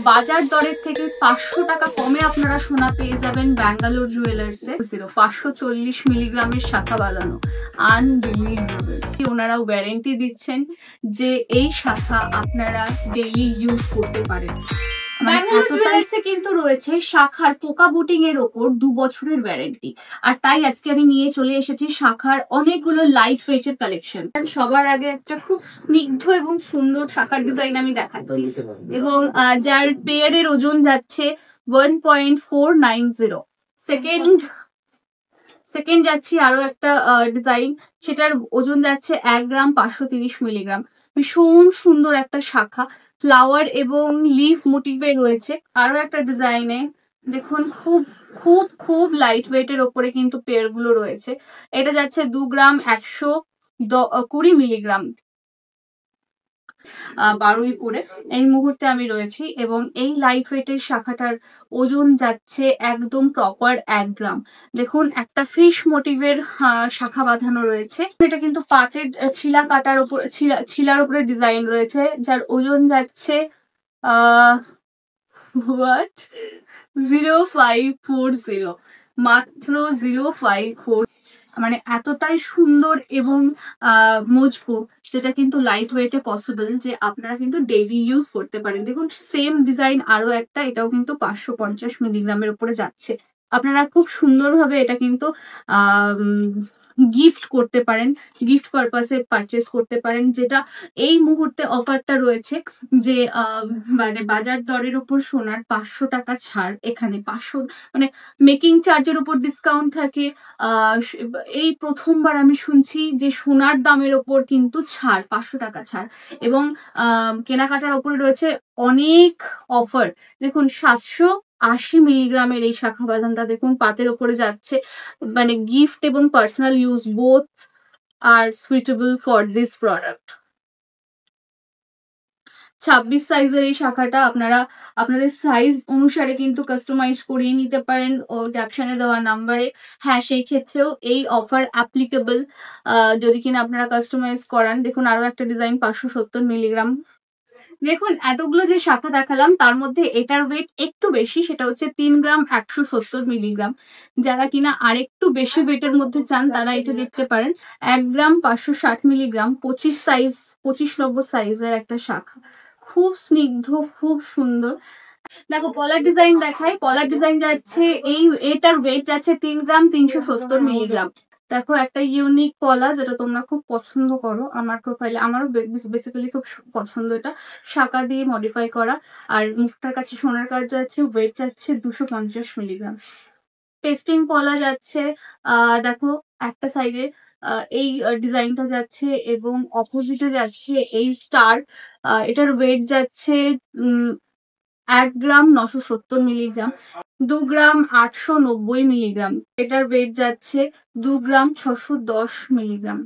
বাজার দরের থেকে 500 টাকা কমে আপনারা সোনা পেয়ে যাবেন ব্যাঙ্গালোর জুয়েলার্সে। 540 মিলিগ্রামের শাখা বাঁধানো, আনবিলিভেবল। ওনারা ওয়ারেন্টি দিচ্ছেন যে এই শাখা আপনারা ডেইলি ইউজ করতে পারেন। ব্যাঙ্গালোর জুয়েলার্সে কিন্তু রয়েছে শাখার পোকা বুটিং এর ওপর 2 বছরের ওয়ারেন্টি। আর তাই আজকে আমি নিয়ে চলে এসেছি শাখার অনেকগুলো লাইট ওয়েটের কালেকশন। সবার আগে একটা খুব স্নিগ্ধ এবং সুন্দর শাখার ডিজাইন আমি দেখাচ্ছি, এবং যার পেয়ারের ওজন যাচ্ছে 1.490। সেকেন্ড যাচ্ছি আরো একটা ডিজাইন, সেটার ওজন যাচ্ছে 1 গ্রাম 530 মিলিগ্রাম। ভীষণ সুন্দর একটা শাখা, ফ্লাওয়ার এবং লিফ মোটিভে রয়েছে। আরো একটা ডিজাইনে দেখুন, খুব খুব খুব লাইট ওয়েটের ওপরে কিন্তু পেয়ার গুলো রয়েছে। এটা যাচ্ছে 2 গ্রাম 120 মিলিগ্রাম। বারুইপুরে এই মুহূর্তে আমি রয়েছি, এবং এই লাইট ওয়েটের শাখাটার ওজন যাচ্ছে একদম প্রপার 1 গ্রাম। দেখুন, একটা ফিশ মোটিভের শাখা বাঁধানো রয়েছে। এটা কিন্তু পাটের ছিলা কাটার উপর, ছিলার উপরে ডিজাইন রয়েছে, যার ওজন যাচ্ছে 0540, মাত্র 054। মানে এতটাই সুন্দর এবং মজবুত, যেটা কিন্তু লাইট ওয়েটে পসিবল যে আপনারা কিন্তু ডেইলি ইউজ করতে পারেন। দেখুন, সেম ডিজাইন আরো একটা, এটাও কিন্তু 550 মিলিগ্রামের উপরে যাচ্ছে। আপনারা খুব সুন্দরভাবে এটা কিন্তু গিফট করতে পারেন, গিফট পারপাসে পারচেস করতে পারেন। যেটা এই মুহূর্তে অফারটা রয়েছে যে মানে বাজার দরের উপর সোনার 500 টাকা ছাড়। এখানে 500 মানে মেকিং চার্জের উপর ডিসকাউন্ট থাকে। এই প্রথমবার আমি শুনছি যে সোনার দামের ওপর কিন্তু ছাড়, 500 টাকা ছাড়, এবং কেনাকাটার ওপরে রয়েছে অনেক অফার। দেখুন, 780 মিলিগ্রামের এই শাখা বাঁধানটা দেখুন পাতের ওপরে যাচ্ছে। মানে গিফট এবং personal use both are suitable for this product. 26 সাইজের এই শাখাটা আপনারা আপনাদের সাইজ অনুসারে কিন্তু কাস্টমাইজ করিয়ে নিতে পারেন ও ক্যাপশনে দেওয়া নাম্বারে। হ্যাঁ, সেই ক্ষেত্রেও এই অফার অ্যাপ্লিকেবল যদি কিনা আপনারা কাস্টমাইজ করান। দেখুন, আরো একটা ডিজাইন 570 মিলিগ্রাম। দেখুন, এতগুলো যে শাখা দেখালাম তার মধ্যে এটার ওয়েট একটু বেশি, সেটা হচ্ছে 3 গ্রাম 170 মিলিগ্রাম। যারা কিনা আরেকটু বেশি ওয়েটের মধ্যে চান তারা এটা দেখতে পারেন। 1 গ্রাম 560 মিলিগ্রাম, 25 নম্বর সাইজের একটা শাখা, খুব স্নিগ্ধ, খুব সুন্দর। দেখো, পলার ডিজাইন দেখাই। পলার ডিজাইন যাচ্ছে, এটার ওয়েট যাচ্ছে 3 গ্রাম 370 মিলিগ্রাম। দেখো, একটা ইউনিক পলা, যেটা তোমরা খুব পছন্দ করো আমার প্রোফাইলে, আমারও বেসিক্যালি খুব পছন্দ। এটা শাখা দিয়ে মডিফাই করা, আর মুখটার কাছে সোনার কাজ যাচ্ছে। ওয়েট যাচ্ছে 250 মিলিগ্রাম। পেস্টিং পলা যাচ্ছে, দেখো একটা সাইডে এই ডিজাইনটা যাচ্ছে, এবং অপোজিটে যাচ্ছে এই স্টার। এটার ওয়েট যাচ্ছে 1 গ্রাম 970 মিলিগ্রাম, 2 গ্রাম 890 মিলিগ্রাম। এটার ওয়েট যাচ্ছে 2 গ্রাম 610 মিলিগ্রাম।